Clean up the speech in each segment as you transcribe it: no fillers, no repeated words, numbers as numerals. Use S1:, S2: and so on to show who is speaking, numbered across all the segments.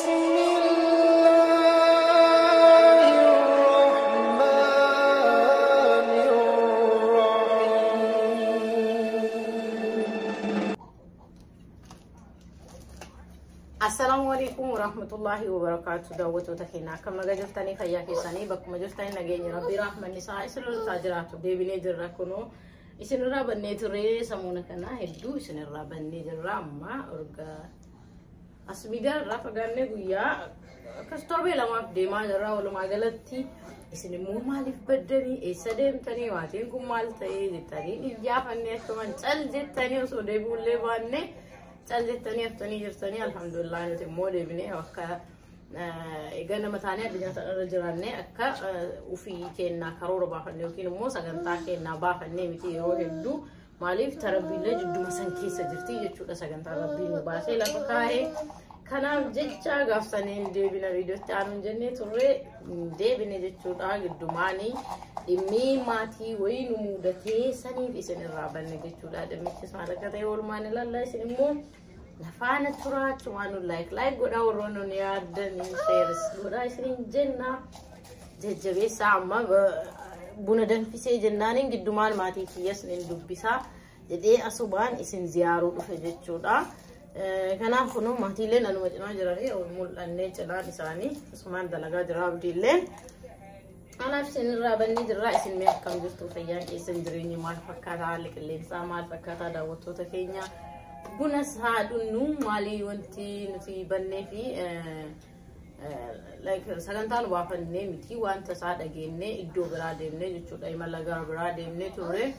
S1: السلام عليكم ورحمة الله وبركاته. دعوة وتكينا كم نجفتني خيا كيساني بكم جفتني نجيني ربي رحمة النساء إسرائيل التاجرات دي بنيجر ركنو إسنورا بنيتوري سمونا كنا هدو إسنورا بنيجر ما أرجع أسميدر رافقانة ويا كستربي لما ديما جرا ولا ما قلتي إسني مو مالف بدني إسدم تاني واتين كم مال تاني تاني إجا فني كمان تل جت تاني وسودي بقول بانه تل تاني أفتني جرتني الحمد لله أنا تمودي بني وكا إجانا متاني بجنا ترجراني أكا وفي كنا كرور باخني وكين مو سجنتا كنا باخني متي يروح يدو ماليف تربي لجدو مثلا كيس جرتي جتشو سجنتا ربي مباشر لفكاهي كلام جتشا قفصنين دي بنا فيديو تعالوا جنة ترى دي بنا جتشو قدو ماني إمي ماتي وين مودتي سني في سن الرابع جتشو ده مش اسمه لكتي والماني لا سنمو نفعنا ترى شوانو لايك قدا ورونو نيادن شيرس قدا يسرين جنة ججبي سامة بندن في سي جنانين قدو مان ماتي كيس ندبسا جدي أصوبان اسم زيارو فجتشو ده كنا خنو ماتيلين أنا مجنون جراري أو مول أني جلان إساني اسمان دلقا جراب ديلين أنا في سن الرابني جرا اسم ميك كم جستو فيان اسم دريني مال فكاتا لكلين سامال فكاتا داوتو تكينيا بنس هادو نو مالي وانتي نتي بني في like سكنتان وافني متي وانت ساد أجيني إدو برادمني جتشو دايما لغا برادمني توري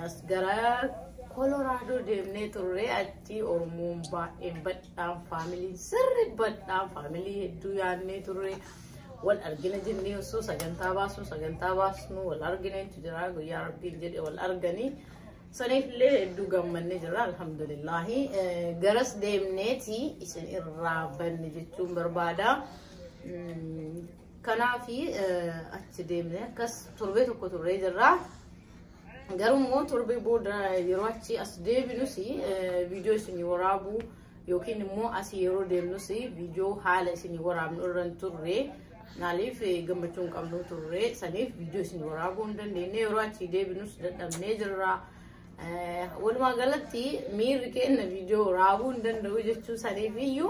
S1: أسغرا كولورادو دمني توري أتي أورمون با إبتام فاميلي سر إبتام فاميلي هدو يعني توري والأرجنة جنني وسو سجنتا باسنو والأرجنة تجرا غيا ربي جدي والأرجني سنيف لي هدو غمني جرا الحمد لله غرس دمنيتي إسن الرابن جتشوم بربادا كنا في أتدمني كس تربيتو كتوري جرا garum mo turbe boda yorochi asde binusi video sini warabu yokin mo asiyero demnusi video hala sini warabnu ran turre nalif gamachun kamno turre sanif video sini warabu ndan ne yorochi de binus dadam nejra wal magalati mir ken video warabu ndan dawjechu sanif yu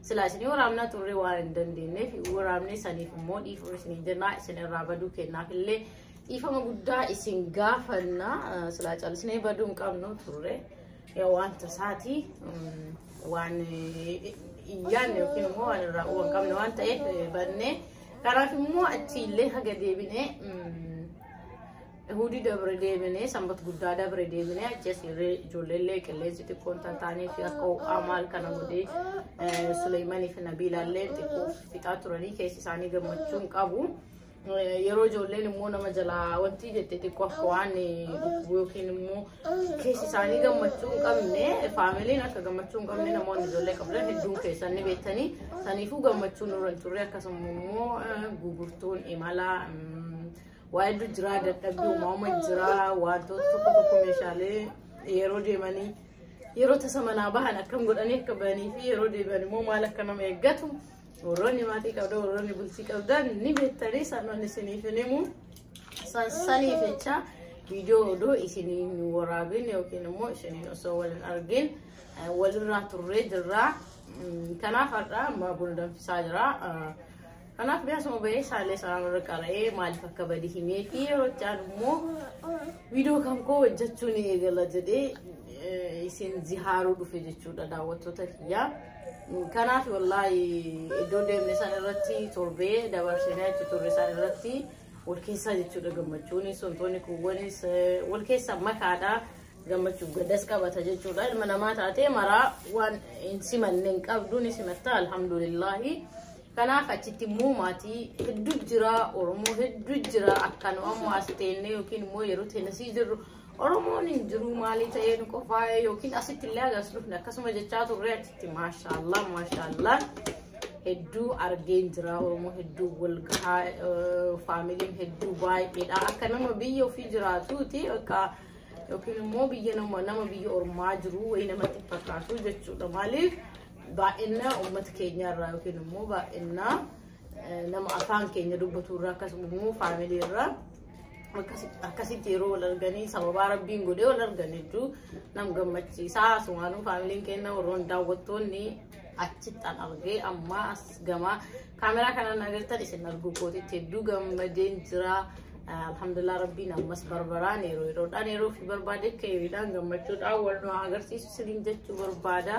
S1: سلاسني ورامنا توري واندن دينه في ورامني سنيف مود إفرسني جنا سن رابدو كنا كله إفهم قدا إسنغافنا سلاج على بدون كامنو توري يا وان تساتي وان يعني يمكن مو أنا وان كامنو وان تأيه بدنه كنا في مو أتيله هجدي بني هودي دبر ديبني سامبت قدا دبر ديبني أجلس جولله كله زيت كونتان تاني في أكو أعمال كنا مودي سليماني في نبيل الليل تكو في تاتروني كيسي ساني جمعتون كابو يروج جولله مو نمجلا وانتي جت تكو أخواني بيوكين مو كيسي ساني جمعتون كامنة فاميلي ناك جمعتون كامنة نمو نجولله قبله هدوم كيساني بيتني سانيفو جمعتون نورن توريا كسم مو غوغورتون إمالا وايد جرا دتبي وماما جرا واتو تكو مشالي يرو ديماني يرو تسمنا بهنا كم قد أني كباني في يرو ديماني مو مالك كنا ميجاتو وروني ماتي كودا وروني بلسي كودا نبي تري سانو نسني فينيمو ساني فيتشا فيديو دو إسني ورابين يوكين مو إسني نسوي الأرجين ولنا تريد الرا كنا فرا ما بندم في ساجرا أنا في بياس موبايل سالي سلام ركارة مال فكبدي همي في روتشان مو فيديو كم كو جتوني إيجلا جدي يسين زهارو دفع جتشو دعوة تكيا كان في والله دون دم نسان رتي تربي دبر سنة تطور نسان رتي والكيسة جتشو دعمتشوني سنتوني كوونيس والكيسة ما كادا جمتشو قدس كابتا جتشو دا المنامات عتي مرا وان إنسمان نك أبدوني سمتا الحمد لله كان فاتتي مو ماتي هدو جرا أورمو هدو جرا أكانو أمو أستيني يوكين مو يروت هنسيجر أورمو نجرو مالي تاين كوفاي يوكين أسيت الله غسلوفنا كسمة جتاتو ريتي ما شاء الله هدو أرجين جرا أورمو هدو والغا فاميلي هدو باي إذا أكانو ما بيو في جراتو تي أكا يوكين مو بيجي نما بيو أورما جرو وينما تفكرتو جتشو دمالي baay'ina uummata keenya irraa yookiin immoo baay'ina nama afaan keenya dubbatu irraa akkasumas immoo faamilii irraa akkasitti yeroo wal arganii sababa rabbiin godhee wal arganitu nam gammachiisaa sumaanuu faamiliin keenya warroon daawwattoonni achittan argee amma as gama kaameraa kanaan agartan isin arguu kootitti hedduu gammadeen jira. Alhamdulillah rabbiin ammas barbaraan yeroodhaan yeroo fi barbaade keeriidhaan gammachuudhaan wal nu agarsiisu siniin jechuu barbaada.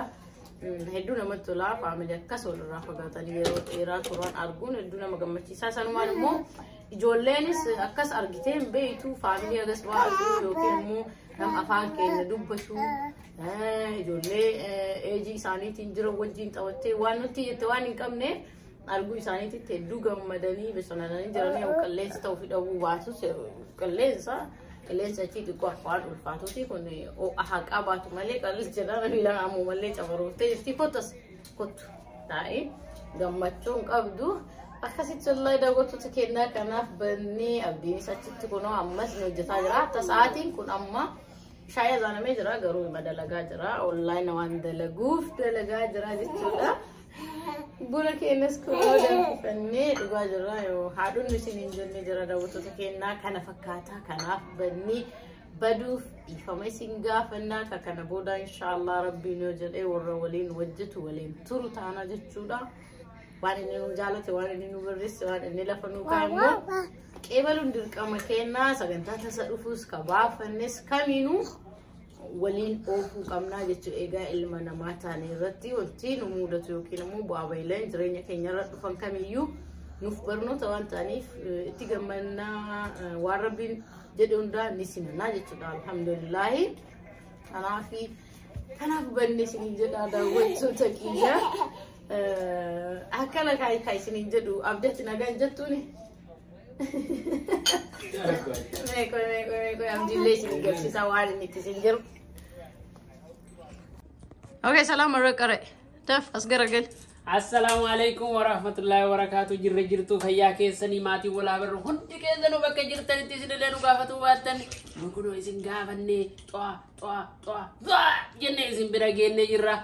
S1: Hedduu namatti tola faamilii akkas walirraa fagaatanii yeroo dheeraa turan arguun hedduu nama gammachiisaa. Sanumaan immoo ijoolleenis akkas argiteen beeytu faamilii agas waa arguu yookiin immoo nama afaan keenya dubbatu ijoollee eejii isaaniitiin jira wajjin taphattee waan nuti jette waan hin qabne arguu isaaniitti hedduu gammadanii bashannananii jiranii qilleensa ta'uu fi dhabuu baatus qilleensa achi xiqqoo afaan ulfaatuuti kun haqaa baatu malee qallis jedhama miilaan ammoo malee cabarooftee jirti kottu taa'ee gammachuun qabdu akkasitti wallahi daawwattoota kennaa kanaaf bannee abdiinis achitti kunoo ammas ni hojjetaa jira. Hatta sa'aatiin kun amma shaayii zaanamee jira garuu ima dalagaa jira online waan dalaguuf dalagaa jira jechuudha. Buna keenyas kunoo danfifannee dhugaa jirra yoo haadhuun isin hin jenne jira daawwattoota kennaa kana fakkaataa kanaaf bannee baduuf ifama isin gaafannaa kana booda inshallah rabbiin yoo jedhee warra waliin wajjitu waliin turu taana jechuudha. Waan inni nu jaalate waan inni nu barreesse waan inni lafa nu kaa'e qeebaluun dirqama kennaa sagantaa tasa dhufuus kabaafannes kamiinuu waliin oofuu qabnaa jechuudha. Egaa ilma namaa taane irratti wanti nu mudatu yookiin immoo bu'aa bayileen jireenya keenya irra dhufan kamiyyuu nuuf barnoota waan ta'aniif itti gammannaa waan rabbiin jedhe hundaa ni sinannaa jechuudha. Alhamdulillahi kanaaf banne isin jedhaa daawwattoota kiyya. Akkana kai sinin jedhu abdatti nagaan jettuuni. Meeko amjillee isin garsiisaa waan inni itti isin jiru. Okay, salaam alaikum. Taf as garagal.
S2: Assalamu alaikum warahmatullahi wabarakatuh. Jirre jirtu fayyaa keessanii maatii walaa barru hundi keessanuu bakka jirtanitti isinillee nu gaafatu baattan nu kunoo isin gaafanne xwa jenne isin bira geenne jirra.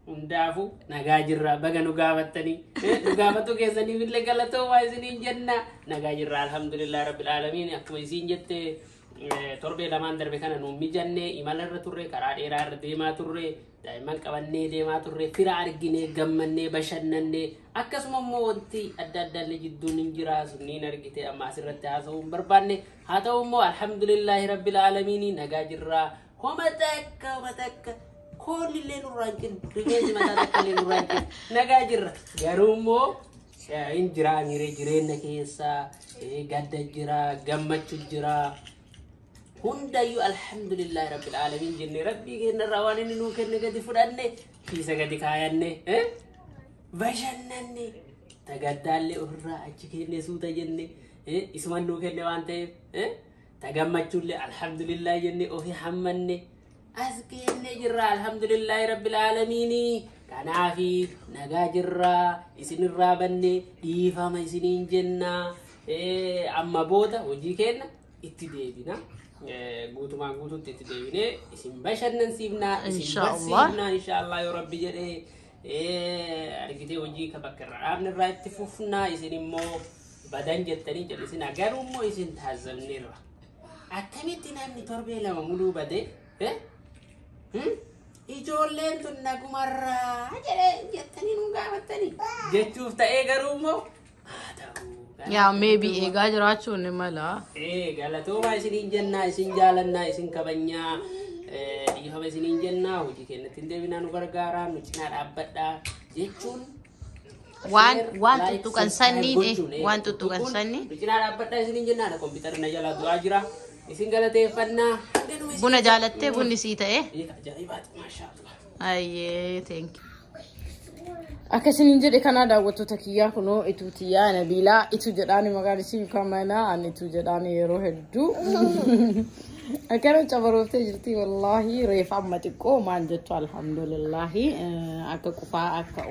S2: Hundaafu nagaa jirra baga nu gaafattanii nu gaafatu keessanii billee galatoo waa isiniin jenna nagaa jirra alhamdulillah rabbil alamin. Akkuma isin jette torbee lamaan darbe kana nu mijanne imala irra turre karaa dheeraa irra deemaa turre daa'imman qabannee deemaa turre fira argine gammannee bashannanne akkasuma immoo wanti adda addaallee jidduun hin jira sunniin argite amma asirratti haasa'uu hin barbaanne haa ta'u immoo alhamdulillah rabbil alamin nagaa jirra. Homa takka Koli lenu rankin, rifeensi mataa takka lenu rankin nagaa jirra. Garuu immoo hin jira jireenya keessa gadda jira gammachuu jira hundayyuu alhamdulillahi rabbil alamin jenne rabbii keenya irraa waan inni nuu kenne gadi fudhanne kiisa gadi kaayanne bashannanne tagaddaallee ofirraa achi kenne suuta jenne isuman nuu kenne waan ta'eef tagammachuullee alhamdulillahi jenne ofii hammanne askeenne jirra alhamdulillahi rabbil alamin. Kanaafi nagaa jirra isinirraa banne dhiifama isiniin jenna amma booda hojii keenya itti deebina guutumaan guutuutti itti deebine isin bashannansiifna isin barsiifna inshallah yoo rabbi jedhee argitee hojii ka bakka irraa dhaabne irraa itti fufna isin immoo badan jettanii jallisina garuu immoo isin taazabneerra akkamitti namni torbee lama muluu bade ijoolleen tun nagumarraa jettanii nu gaafattanii jechuuf ta'ee garuu immoo
S1: yaa maybe eegaa jiraachuun ni mala
S2: galatooma isiniin jennaa isin jaalannaa isin kabajnaa dhiifama isiniin jennaa hojii keenyatti hin deebinaa nu gargaaraa nu cinaa dhaabbadhaa jechuun
S1: waan tuttuqan sanni waan tuttuqan sanni
S2: nu cinaa dhaabbadhaa isiniin jennaa kompiitarri na jala du'aa jira. Isin galateeffannaa
S1: buna jaalattee bunni sii ta'e
S2: ajaa'ibaati maashaallah.
S1: Ayyee thank you. Akkasiniin jedhe kana daawwattoota kiyyaa kunoo ituu tiyyaa Nabiilaa ituu jedhaani maqaan isii kamanaa ani ituu jedhaani yeroo hedduu akkana cabarooftee jirti wallahi reefa amma xiqqoo maan jettu alhamdulillahi akka qufaa akka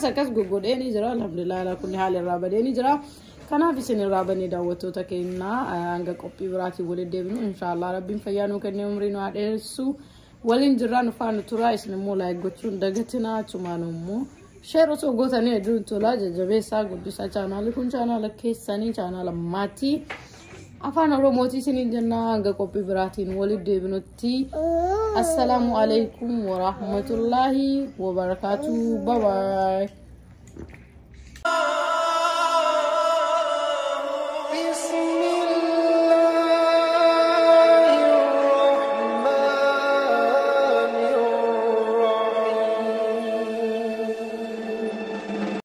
S1: akkas goggodheeni jira alhamdulillah ala kulli haal irraa badeeni jira. Kanaaf isinirraa banee daawwattoota keenyaa hanga qophii biraatiin waliin deebinu inshallah rabbiin fayyaa nuu kennee umrii nu haa dheeressu. ولين جران فانو ترايس نمولا يقولون دقتنا تمانو شير سو غوتاني دون تولا جبيسا قدوسا channel kun channel keessani channel mati afaan oromooti sinin jenna anga qophii biraatiin waliif deebinutti assalamu alaykum wa rahmatullahi wa barakatuh bye bye